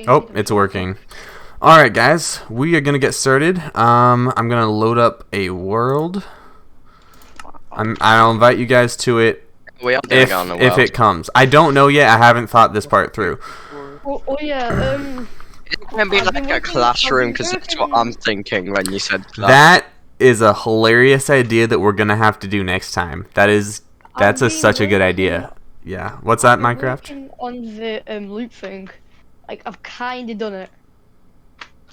Oh, it's working. Alright, guys. We are going to get started. I'm going to load up a world. I'll invite you guys to it We are doing it on the if world. it comes. I don't know yet. I haven't thought this part through. It's going to be like a classroom, because that's what I'm thinking when you said class. That is a hilarious idea that we're going to have to do next time. That's such a good idea. Yeah. What's that, Minecraft? On the loop thing. Like, I've kind of done it.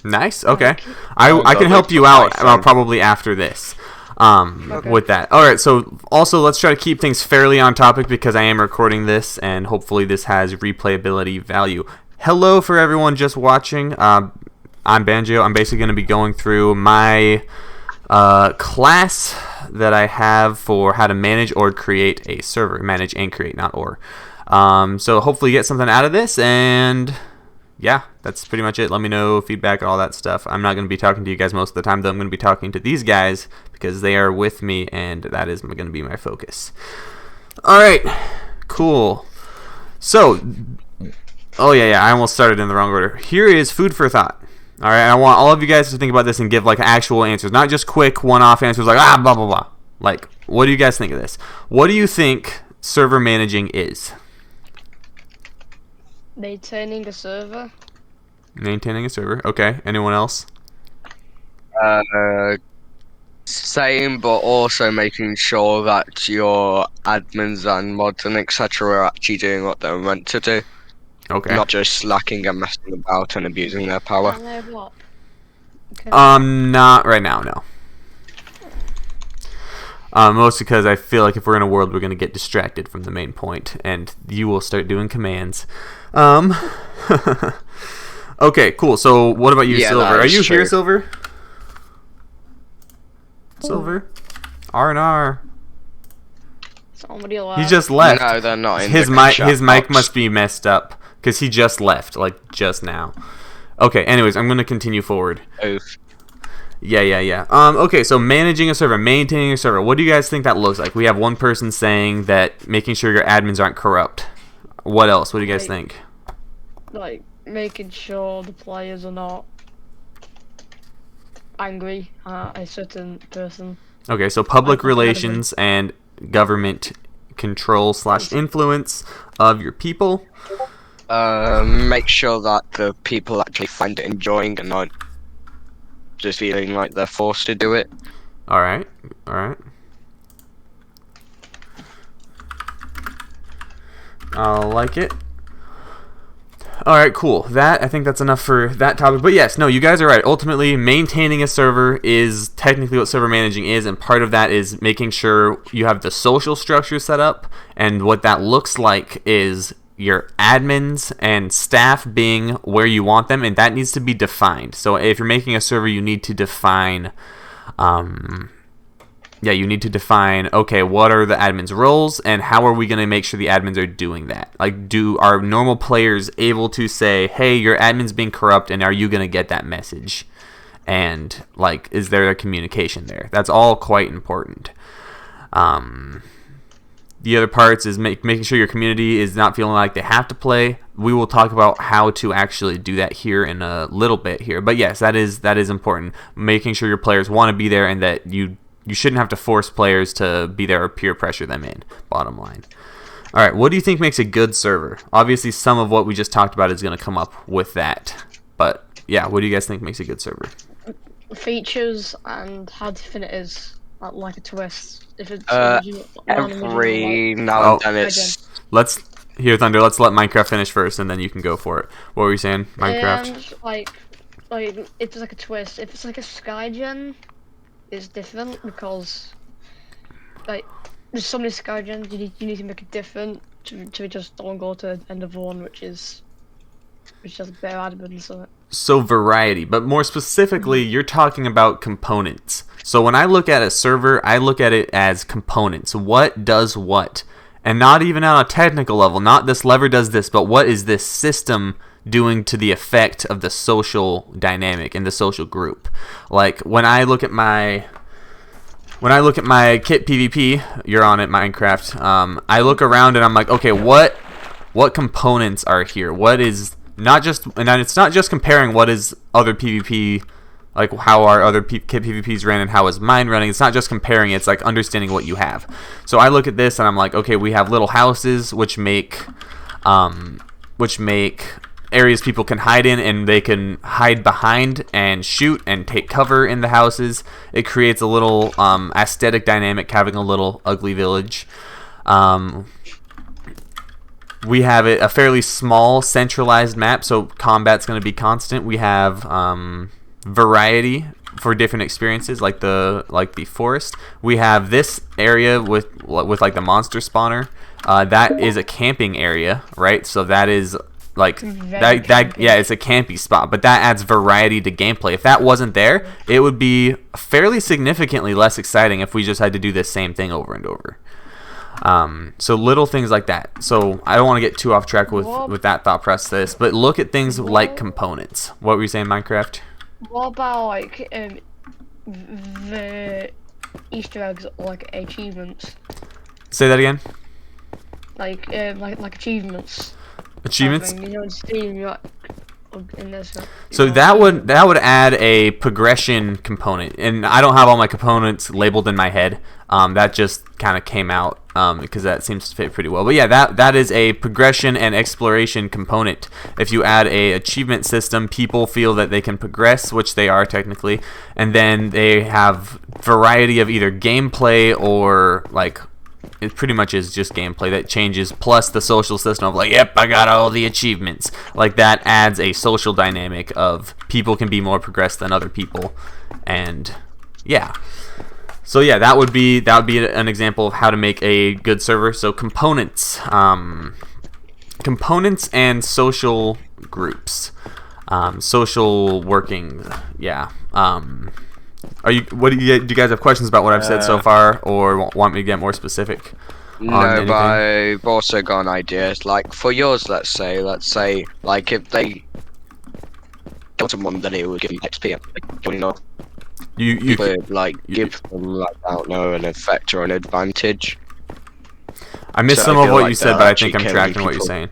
Nice. Okay. I can help you out probably after this. With that. Alright, so also let's try to keep things fairly on topic because I am recording this and hopefully this has replayability value. Hello for everyone just watching. I'm Banjo. I'm basically going to be going through my class that I have for how to manage or create a server. Manage and create, not or. So hopefully you get something out of this, and yeah, that's pretty much it. Let me know feedback, all that stuff. I'm not going to be talking to you guys most of the time, though. I'm going to be talking to these guys because they are with me, and that is going to be my focus. All right, cool. So, oh yeah, I almost started in the wrong order. Here is food for thought. All right, I want all of you guys to think about this and give like actual answers, not just quick one-off answers like blah blah blah. Like, what do you guys think of this? What do you think server managing is? Maintaining a server. Maintaining a server. Okay. Anyone else? Same, but also making sure that your admins and mods and etc. are actually doing what they're meant to do. Okay. Not just slacking and messing about and abusing their power. Not right now, no. Mostly because I feel like if we're in a world, we're going to get distracted from the main point, and you will start doing commands. Okay, cool. So, what about you, Yeah, Silver? Are you true. here, Silver? Silver? R&R. Somebody alive. He just left. No, they're not in His the mic. chat His mic box. must be messed up because he just left, like just now. Okay. Anyways, I'm going to continue forward. Oof. Yeah. Okay, so managing a server, maintaining a server. What do you guys think that looks like? We have one person saying that making sure your admins aren't corrupt. What else? What do you guys think? Like, making sure the players are not angry at a certain person. Okay, so public relations and government control / influence of your people. Make sure that the people actually find it enjoying and not just feeling like they're forced to do it. All right. I like it. Alright, cool. I think that's enough for that topic. But yes, no, you guys are right. Ultimately, maintaining a server is technically what server managing is, and part of that is making sure you have the social structure set up, and what that looks like is your admins and staff being where you want them, and that needs to be defined. So if you're making a server, you need to define okay, what are the admins' roles, and how are we going to make sure the admins are doing that? Like, are normal players able to say, hey, your admin's being corrupt, and are you going to get that message? And, like, is there a communication there? That's all quite important. The other parts is making sure your community is not feeling like they have to play. We will talk about how to actually do that here in a little bit here. But yes, that is important. Making sure your players want to be there and that you shouldn't have to force players to be there or peer pressure them in, bottom line. All right, what do you think makes a good server? Obviously, some of what we just talked about is going to come up with that. But, yeah, what do you guys think makes a good server? Features and how different it is, like a twist. If it's Every now and then it's... Thunder, let's let Minecraft finish first, and then you can go for it. What were you saying, Minecraft? And, like, if it's like a twist, if it's like a Skygen, it's different because, like, there's so many Skygens, you need to make it different to just don't go to end of one, which has better admins on it. So variety, but more specifically, you're talking about components. So when I look at a server, I look at it as components. What does what? And not even on a technical level, not this lever does this, but what is this system doing to the effect of the social dynamic in the social group? Like when I look at my kit PvP, you're on it, Minecraft. I look around and I'm like, okay, what components are here? What is not just, and it's not just comparing what is other PvP, like how are other PvPs ran and how is mine running. It's not just comparing, it's like understanding what you have. So I look at this and I'm like, okay, we have little houses which make areas people can hide in, and they can hide behind and shoot and take cover in the houses. It creates a little aesthetic dynamic, having a little ugly village. We have a fairly small centralized map, so combat's going to be constant. We have variety for different experiences, like the forest. We have this area with like the monster spawner. That is a camping area, right? So that is like yeah, it's a campy spot, but that adds variety to gameplay. If that wasn't there, it would be fairly significantly less exciting if we just had to do the same thing over and over. So little things like that. So I don't want to get too off track with that thought process, but look at things like components. What were you saying, Minecraft? What about like the Easter eggs, like achievements? Say that again. Like achievements. Achievements. You know, in Steam, you're in this. So that would add a progression component, and I don't have all my components labeled in my head. That just kind of came out because that seems to fit pretty well. But yeah, that is a progression and exploration component. If you add a achievement system, people feel that they can progress, which they are technically, and then they have variety of either gameplay or like. It pretty much is just gameplay that changes, plus the social system of like, yep, I got all the achievements. Like that adds a social dynamic of people can be more progressed than other people, and yeah. So yeah, that would be an example of how to make a good server. So components, components and social groups, social working, yeah. Do you guys have questions about what I've said so far, or want me to get more specific? No, but I've also got an idea. Like for yours, let's say, like if they kill someone, then it would give them XP. Like, you know, you could like give them like I don't know an effect or an advantage. I missed some of what you said, but I think I'm tracking what you're saying.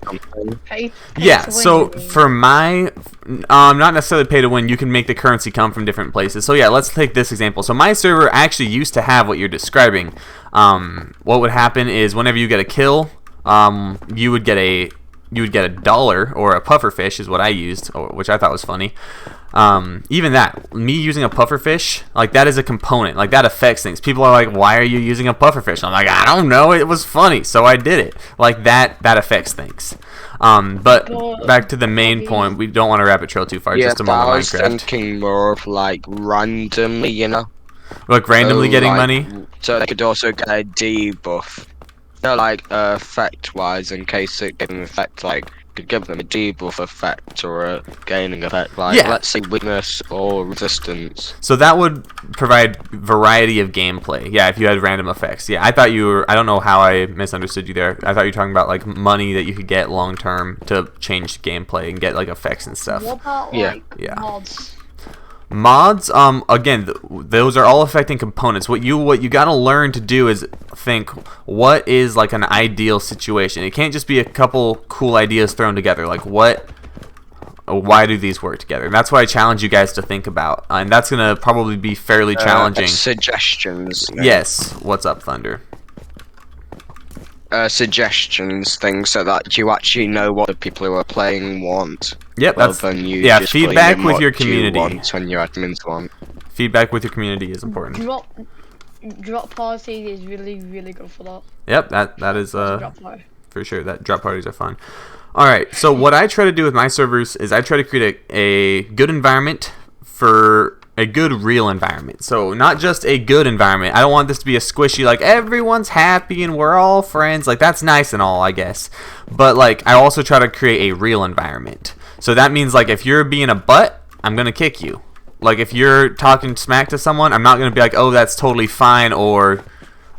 Yeah, so for my, not necessarily pay to win, you can make the currency come from different places. So yeah, let's take this example. So my server actually used to have what you're describing. What would happen is whenever you get a kill, you would get a dollar, or a pufferfish is what I used, which I thought was funny. Even that, me using a pufferfish, like that is a component, like that affects things. People are like, why are you using a pufferfish? I'm like, I don't know, it was funny, so I did it. Like that affects things. But back to the main point, we don't want to rabbit trail too far, just a moment. I was thinking more of like randomly, you know? Like randomly getting money? So they could also get a debuff. You know, like effect-wise, in case it gave them effect, like could give them a debuff effect or a gaining effect, like let's say weakness or resistance. So that would provide variety of gameplay. Yeah, if you had random effects. Yeah, I thought you were. I don't know how I misunderstood you there. I thought you were talking about like money that you could get long term to change gameplay and get like effects and stuff. What about like mods? Mods, again, those are all affecting components. What you gotta learn to do is think, what is like an ideal situation? It can't just be a couple cool ideas thrown together. Like why do these work together? And that's what I challenge you guys to think about. And that's gonna probably be fairly challenging. Suggestions. Yes. What's up, Thunder? Suggestions, things so that you actually know what the people who are playing want. Yep, that's just feedback with your community. When your admins want. Feedback with your community is important. Drop party is really good for that. Yep, that is for sure. That drop parties are fun. All right, so what I try to do with my servers is I try to create a good environment for a good real environment. So not just a good environment. I don't want this to be a squishy like everyone's happy and we're all friends. Like that's nice and all, I guess. But like I also try to create a real environment. So that means like if you're being a butt, I'm going to kick you. Like if you're talking smack to someone, I'm not going to be like, "Oh, that's totally fine," or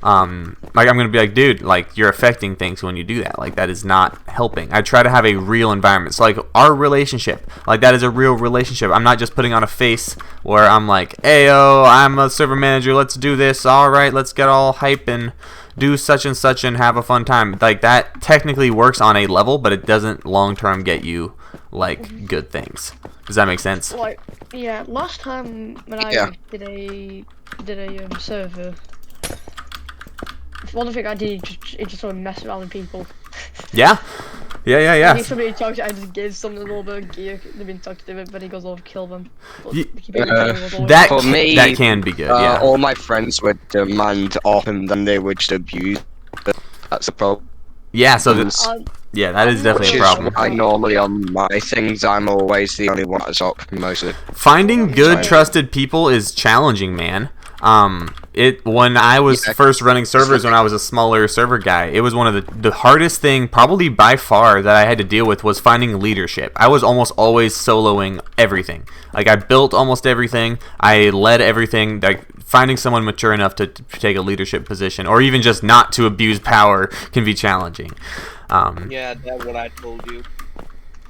Like I'm gonna be like, dude, like you're affecting things when you do that. Like that is not helping. I try to have a real environment. So like our relationship, like that is a real relationship. I'm not just putting on a face where I'm like, "Ayo, I'm a server manager. Let's do this. All right, let's get all hype and do such and such and have a fun time." Like that technically works on a level, but it doesn't long term get you like good things. Does that make sense? Like, yeah, last time when I did a server, one thing I did is just sort of mess around with people. Yeah. If somebody talks, I just give someone a little bit of gear. They've been talking to it, but he goes over, kill them. That can be good. Yeah. All my friends would demand off, and then they would just abuse. That's the problem. Yeah. So yeah, that is definitely a problem. I normally on my things, I'm always the only one that's up mostly. Finding good, trusted people is challenging, man. When I was first running servers, when I was a smaller server guy, it was one of the hardest thing, probably by far, that I had to deal with was finding leadership. I was almost always soloing everything. Like I built almost everything, I led everything. Like finding someone mature enough to take a leadership position, or even just not to abuse power, can be challenging. Yeah, that's what I told you.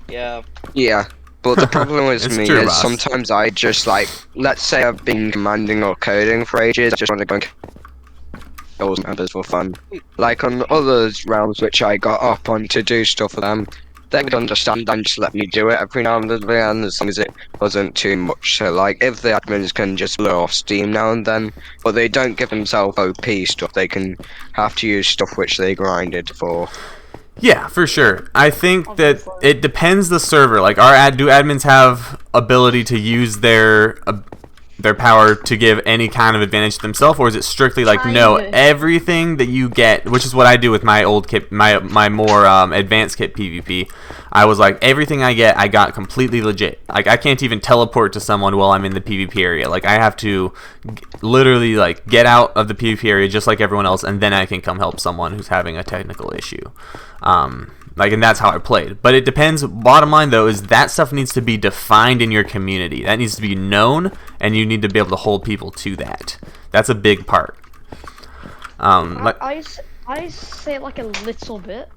Yeah. Yeah. But the problem with me true, is boss. sometimes I just like, let's say I've been commanding or coding for ages, I just want to go and kill members for fun. Like on other rounds which I got up on to do stuff for them, they would understand and just let me do it every now and then as long as it wasn't too much. So like, if the admins can just blow off steam now and then, but they don't give themselves OP stuff, they can have to use stuff which they grinded for. Yeah, for sure. I think that it depends the server. Like, do admins have ability to use their power to give any kind of advantage to themselves, or is it strictly like, no, everything that you get, which is what I do with my old kit, my more advanced kit PvP. I was like, everything I get, I got completely legit. Like, I can't even teleport to someone while I'm in the PvP area. Like, I have to literally like get out of the PvP area just like everyone else, and then I can come help someone who's having a technical issue. And that's how I played. But it depends. Bottom line, though, is that stuff needs to be defined in your community. That needs to be known, and you need to be able to hold people to that. That's a big part. I say like a little bit,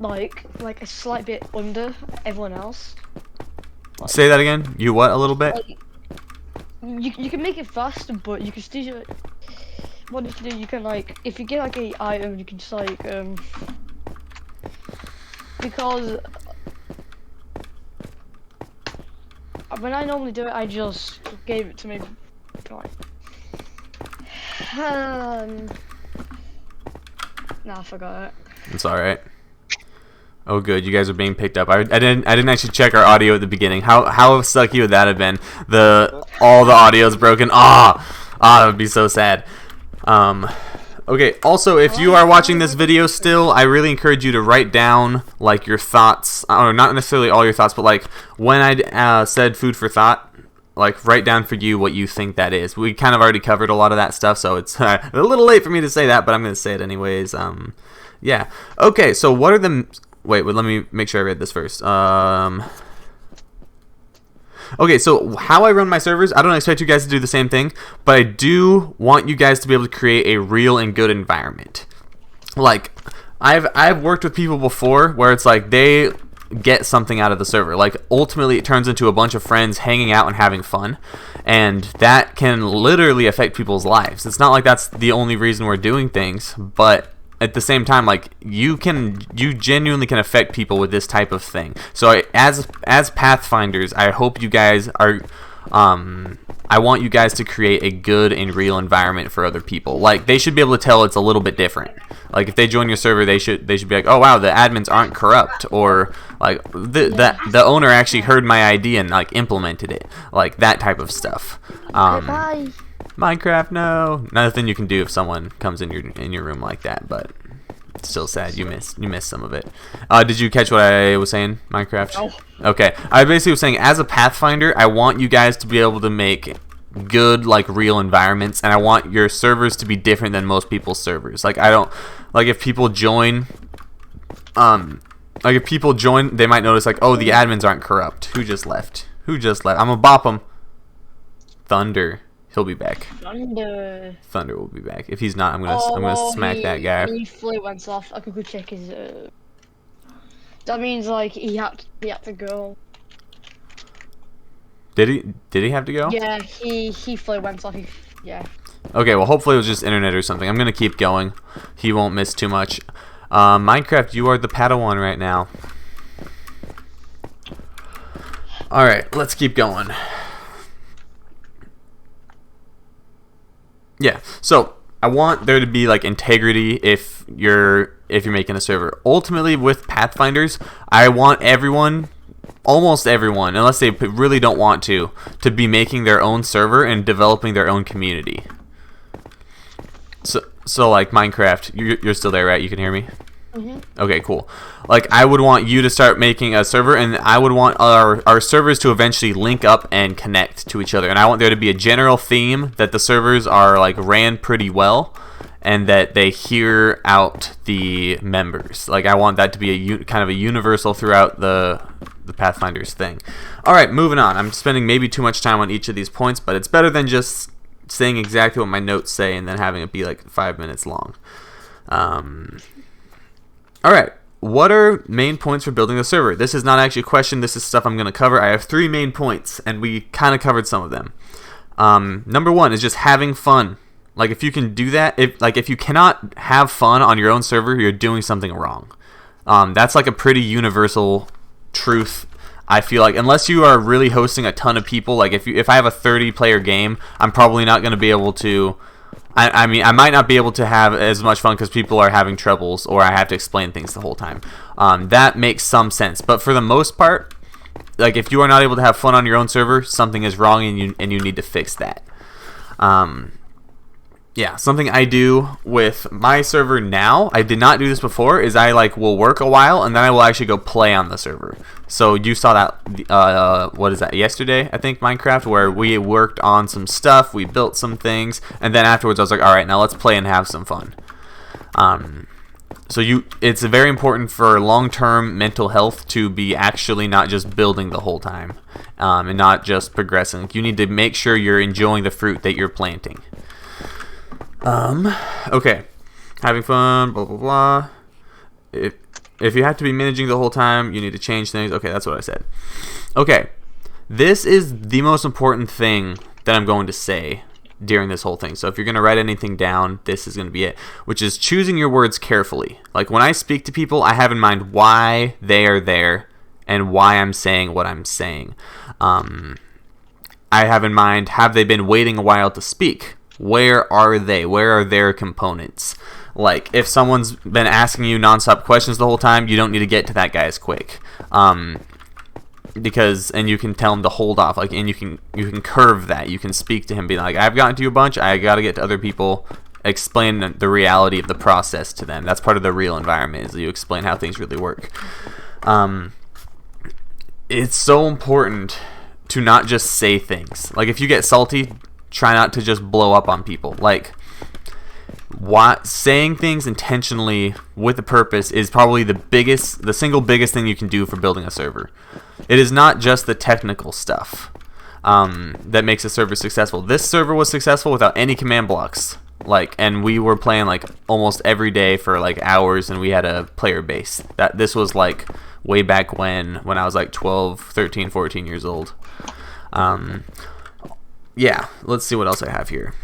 like a slight bit under everyone else. Like, say that again. You what? A little bit? Like, you can make it faster, but you can still. What you can do, you can like, if you get like a item, you can just like because when I normally do it, I just gave it to me. Nah, I forgot it. It's all right. Oh, good. You guys are being picked up. I didn't actually check our audio at the beginning. How sucky would that have been? All the audio's broken. That would be so sad. Okay, also, if you are watching this video still, I really encourage you to write down, like, your thoughts, or not necessarily all your thoughts, but, like, when I said food for thought, like, write down for you what you think that is. We kind of already covered a lot of that stuff, so it's a little late for me to say that, but I'm going to say it anyways. Yeah. Okay, so what are the... Wait, let me make sure I read this first. Okay, so how I run my servers, I don't expect you guys to do the same thing, but I do want you guys to be able to create a real and good environment. Like, I've worked with people before where it's like they get something out of the server. Like, ultimately it turns into a bunch of friends hanging out and having fun, and that can literally affect people's lives. It's not like that's the only reason we're doing things, but at the same time, like, you genuinely can affect people with this type of thing. So as Pathfinders, I hope you guys are I want you guys to create a good and real environment for other people. Like, they should be able to tell it's a little bit different. Like, if they join your server, they should be like, oh wow, the admins aren't corrupt, or like the owner actually heard my idea and like implemented it, like that type of stuff. Bye. Minecraft, no. Nothing you can do if someone comes in your room like that, but it's still sad. You missed some of it. Did you catch what I was saying, Minecraft? No. Okay. I basically was saying, as a Pathfinder, I want you guys to be able to make good, like, real environments, and I want your servers to be different than most people's servers. Like, I don't like if people join they might notice, like, oh, the admins aren't corrupt. Who just left? I'm gonna bop them. Thunder. He'll be back. Thunder. Thunder will be back. If he's not, I'm gonna smack that guy. He fully went off. I could go check his. That means like he had to go. Did he have to go? Yeah, he fully went off. Yeah. Okay, well hopefully it was just internet or something. I'm gonna keep going. He won't miss too much. Minecraft, you are the Padawan right now. All right, let's keep going. Yeah, so I want there to be like integrity if you're making a server. Ultimately, with Pathfinders, I want everyone, almost everyone, unless they really don't want to be making their own server and developing their own community. So like Minecraft, you're still there, right? You can hear me? Mm-hmm. Okay, cool. Like I would want you to start making a server, and I would want our servers to eventually link up and connect to each other. And I want there to be a general theme that the servers are like ran pretty well, and that they hear out the members. Like I want that to be a kind of a universal throughout the Pathfinders thing. All right, moving on. I'm spending maybe too much time on each of these points, but it's better than just saying exactly what my notes say and then having it be like 5 minutes long. All right, what are main points for building a server? This is not actually a question. This is stuff I'm going to cover. I have 3 main points, and we kind of covered some of them. Number 1 is just having fun. Like if you can do that, if you cannot have fun on your own server, you're doing something wrong. That's like a pretty universal truth. I feel like unless you are really hosting a ton of people, like if I have a 30-player game, I'm probably not going to be able to. I mean, I might not be able to have as much fun because people are having troubles or I have to explain things the whole time. That makes some sense. But for the most part, like if you are not able to have fun on your own server, something is wrong and you need to fix that. Yeah, something I do with my server now, I did not do this before, is I will work a while and then I will actually go play on the server. So you saw that, what is that, yesterday, I think, Minecraft, where we worked on some stuff, we built some things, and then afterwards I was like, alright, now let's play and have some fun. It's very important for long-term mental health to be actually not just building the whole time, and not just progressing. You need to make sure you're enjoying the fruit that you're planting. Okay, having fun, blah blah blah. If you have to be managing the whole time, you need to change things. Okay, that's what I said. Okay, this is the most important thing that I'm going to say during this whole thing. So if you're going to write anything down, this is going to be it, which is choosing your words carefully. Like when I speak to people, I have in mind why they are there and why I'm saying what I'm saying. I have in mind, have they been waiting a while to speak? Where are they? Where are their components? Like, if someone's been asking you nonstop questions the whole time, you don't need to get to that guy as quick. Because you can tell him to hold off. Like, and you can curve that. You can speak to him, be like, I've gotten to you a bunch. I got to get to other people. Explain the reality of the process to them. That's part of the real environment, is that you explain how things really work. It's so important to not just say things. Like, if you get salty, try not to just blow up on people. Like, saying things intentionally with a purpose is probably the single biggest thing you can do for building a server. It is not just the technical stuff that makes a server successful. This server was successful without any command blocks. And we were playing almost every day for hours, and we had a player base. This was way back when I was 12, 13, 14 years old. Yeah, let's see what else I have here.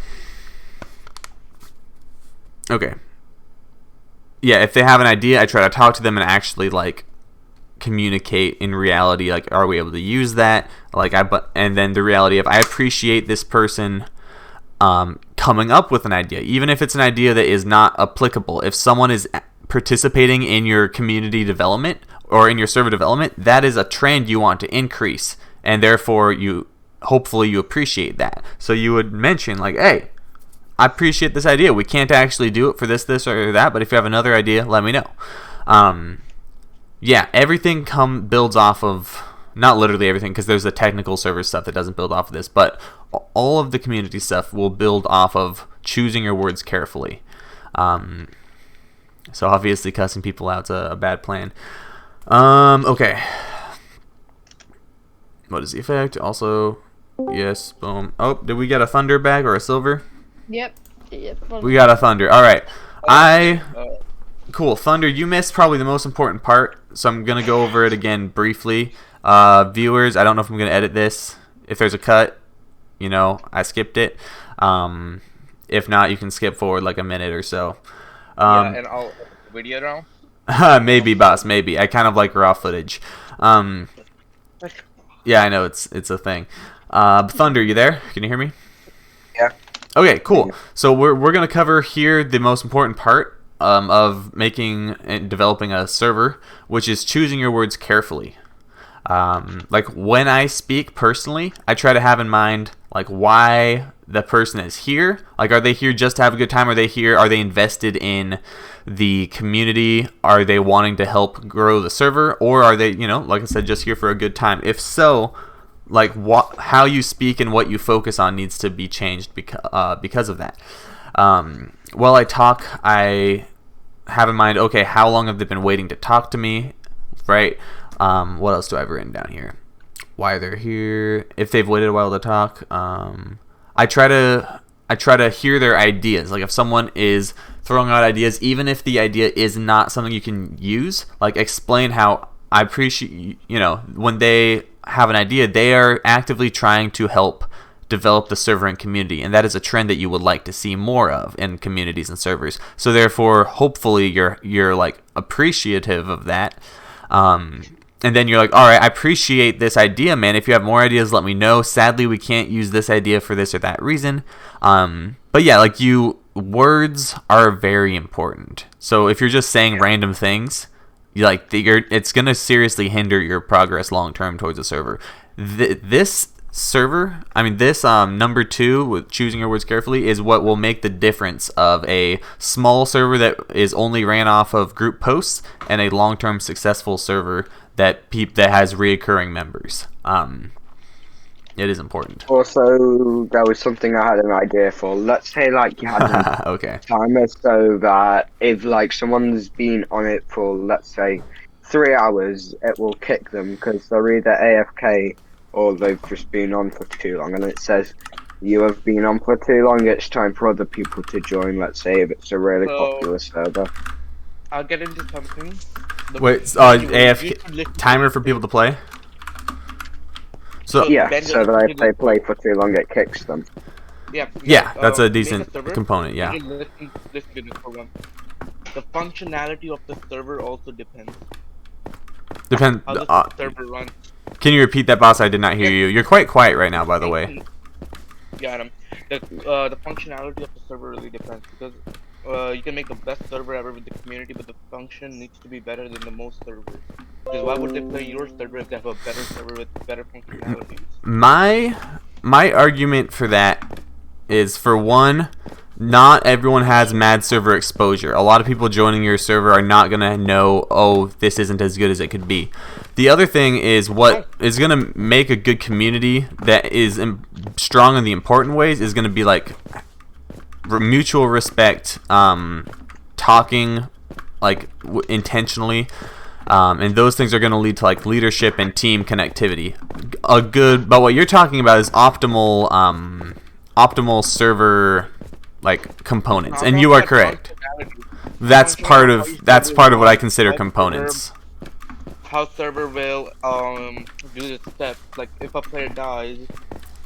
Okay. Yeah, if they have an idea, I try to talk to them and actually communicate in reality. Are we able to use that? And then the reality of, I appreciate this person coming up with an idea, even if it's an idea that is not applicable. If someone is participating in your community development or in your server development, that is a trend you want to increase, and therefore hopefully you appreciate that. So you would mention hey, I appreciate this idea. We can't actually do it for this, or that, but if you have another idea, let me know. Yeah, everything builds off of, not literally everything, because there's the technical server stuff that doesn't build off of this, but all of the community stuff will build off of choosing your words carefully. So obviously cussing people out's a bad plan. Okay. What is the effect? Also, Yes, boom. Oh, did we get a thunder bag or a silver? Yep. Yep. We got a thunder. All right. Cool. Thunder, you missed probably the most important part, so I'm going to go over it again briefly. Viewers, I don't know if I'm going to edit this. If there's a cut, you know, I skipped it. If not, you can skip forward like a minute or so. Yeah, and I'll video now. Maybe, boss, maybe. I kind of like raw footage. Yeah, I know, it's a thing. Thunder, you there? Can you hear me? Yeah. Okay, cool. So we're going to cover here the most important part of making and developing a server, which is choosing your words carefully. Like when I speak personally, I try to have in mind like why the person is here. Like, are they here just to have a good time? Are they here? Are they invested in the community? Are they wanting to help grow the server? Or are they, you know, like I said, just here for a good time? If so, like how you speak and what you focus on needs to be changed because of that. While I talk, I have in mind, okay, how long have they been waiting to talk to me, right? What else do I have written down here? Why they're here, if they've waited a while to talk. I try to hear their ideas. Like if someone is throwing out ideas, even if the idea is not something you can use, like explain how I appreciate, you know, when they have an idea, they are actively trying to help develop the server and community, and that is a trend that you would like to see more of in communities and servers. So therefore, hopefully you're like appreciative of that. And then you're like, all right, I appreciate this idea, man. If you have more ideas, let me know. Sadly, we can't use this idea for this or that reason. But yeah, like words are very important. So if you're just saying random things, it's going to seriously hinder your progress long term towards a server. This server, this number 2 with choosing your words carefully is what will make the difference of a small server that is only ran off of group posts and a long-term successful server that has reoccurring members. It is important. Also, there was something I had an idea for. Let's say like you had a okay. timer so that if like someone's been on it for, let's say, 3 hours, it will kick them because they're either AFK or they've just been on for too long, and it says you have been on for too long, it's time for other people to join, let's say if it's a really popular server. I'll get into something. Wait, AFK timer for people to play? So yeah, so that if they play for too long, it kicks them. Yeah, that's a decent component, yeah. Listen to this for one. The functionality of the server also depends. Depends. How the server runs. Can you repeat that, boss? I did not hear you. You're quite quiet right now, by the way. Yeah, the functionality of the server really depends because you can make the best server ever with the community, but the function needs to be better than the most servers. Because why would they play your server if they have a better server with better functionalities? My argument for that is, for one, not everyone has mad server exposure. A lot of people joining your server are not going to know, oh, this isn't as good as it could be. The other thing is what is going to make a good community that is strong in the important ways is going to be like mutual respect, talking like intentionally, and those things are going to lead to like leadership and team connectivity. But what you're talking about is optimal server like components, and you are correct. That's part of what I consider components. How server will do the steps, like if a player dies,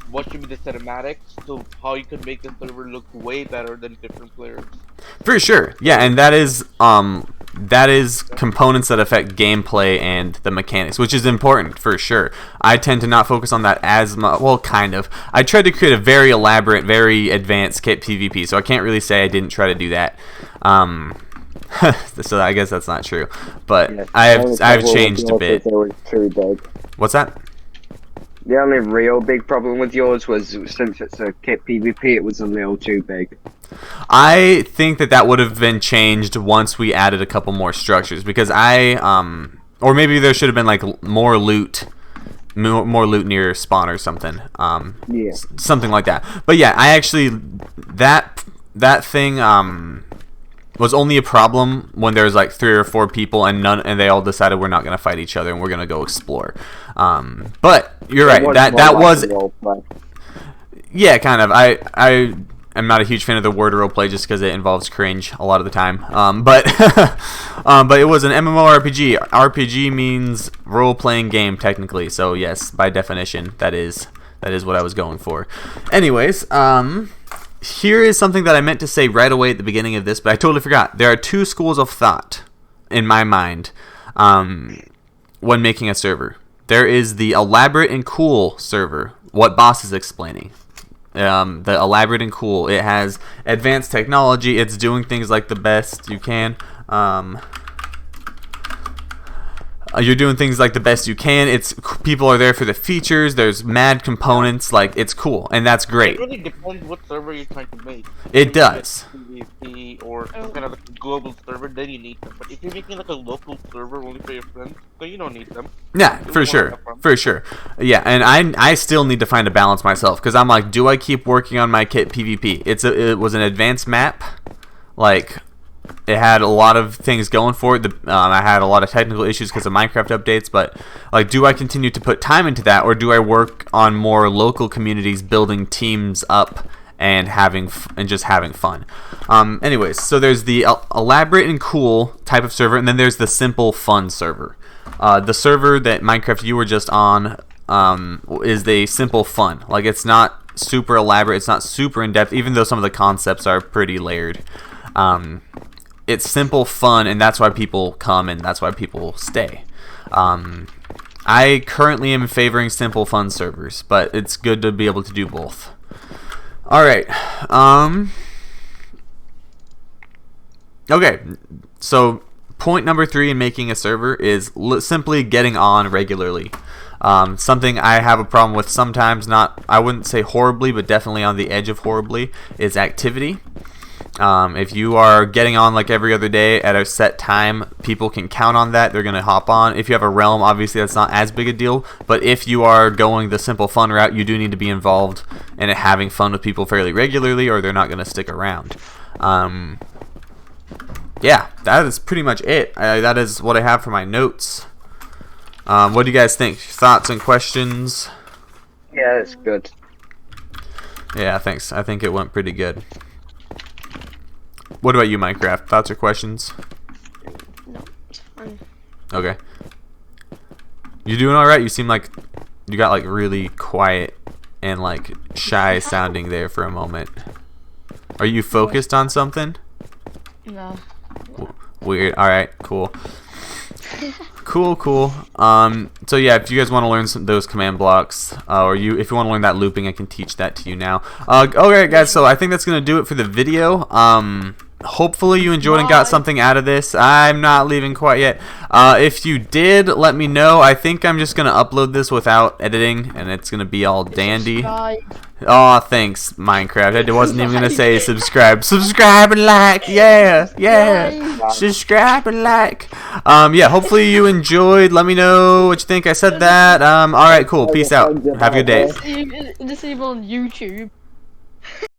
what should be the cinematics, so how you could make the server look way better than different players. For sure, yeah, and that is components that affect gameplay and the mechanics, which is important for sure. I tend to not focus on that as much. Well, kind of. I tried to create a very elaborate, very advanced kit PvP, so I can't really say I didn't try to do that. So I guess that's not true, but yeah, I've changed a bit. What's that? The only real big problem with yours was, since it's a kit PvP, it was a little too big. I think that would have been changed once we added a couple more structures, because or maybe there should have been like more loot near spawn or something. Yeah. Something like that. But yeah, I actually that thing was only a problem when there was like 3 or 4 people and they all decided we're not going to fight each other and we're going to go explore. But you're right. That was Yeah, kind of. I am not a huge fan of the word roleplay just because it involves cringe a lot of the time. But but it was an MMORPG. RPG means role-playing game technically. So yes, by definition, that is what I was going for. Anyways, here is something that I meant to say right away at the beginning of this, but I totally forgot. There are two schools of thought in my mind when making a server. There is the elaborate and cool server, what Boss is explaining. The elaborate and cool. It has advanced technology. It's doing things like the best you can. You're doing things like the best you can. It's people are there for the features. There's mad components. Like, it's cool, and that's great. It really depends what server you're trying to make. It does. PvP or some kind of like a global server, then you need them. But if you're making like a local server only for your friends, then you don't need them. Yeah, for sure, for sure. Yeah, and I still need to find a balance myself because I'm like, do I keep working on my kit PvP? It was an advanced map, like. It had a lot of things going for it. I had a lot of technical issues because of Minecraft updates, but like, do I continue to put time into that, or do I work on more local communities, building teams up and just having fun? Anyways, so there's the elaborate and cool type of server, and then there's the simple fun server. The server that Minecraft you were just on is the simple fun. Like, it's not super elaborate, it's not super in depth, even though some of the concepts are pretty layered. It's simple fun, and that's why people come and that's why people stay. I currently am favoring simple fun servers, but it's good to be able to do both. Alright. Okay, so point number 3 in making a server is simply getting on regularly. Something I have a problem with sometimes, I wouldn't say horribly, but definitely on the edge of horribly, is activity. If you are getting on like every other day at a set time, people can count on that. They're going to hop on. If you have a realm, obviously that's not as big a deal. But if you are going the simple fun route, you do need to be involved in it, having fun with people fairly regularly, or they're not going to stick around. Yeah, that is pretty much it. That is what I have for my notes. What do you guys think? Thoughts and questions? Yeah, it's good. Yeah, thanks. I think it went pretty good. What about you, Minecraft? Thoughts or questions? No, it's fine. Okay. You doing alright? You seem like you got like really quiet and like shy sounding there for a moment. Are you focused on something? No. Weird. Alright, cool. Cool. So yeah, if you guys want to learn those command blocks, if you want to learn that looping, I can teach that to you now. Alright guys, so I think that's going to do it for the video. Hopefully you enjoyed and got something out of this. I'm not leaving quite yet. If you did, let me know. I think I'm just going to upload this without editing, and it's going to be all dandy. Oh, thanks, Minecraft. I wasn't even going to say subscribe. Subscribe and like. Yeah. Subscribe and like. Yeah, hopefully you enjoyed. Let me know what you think. I said that. Alright, cool. Peace out. Have a good day. Disable on YouTube.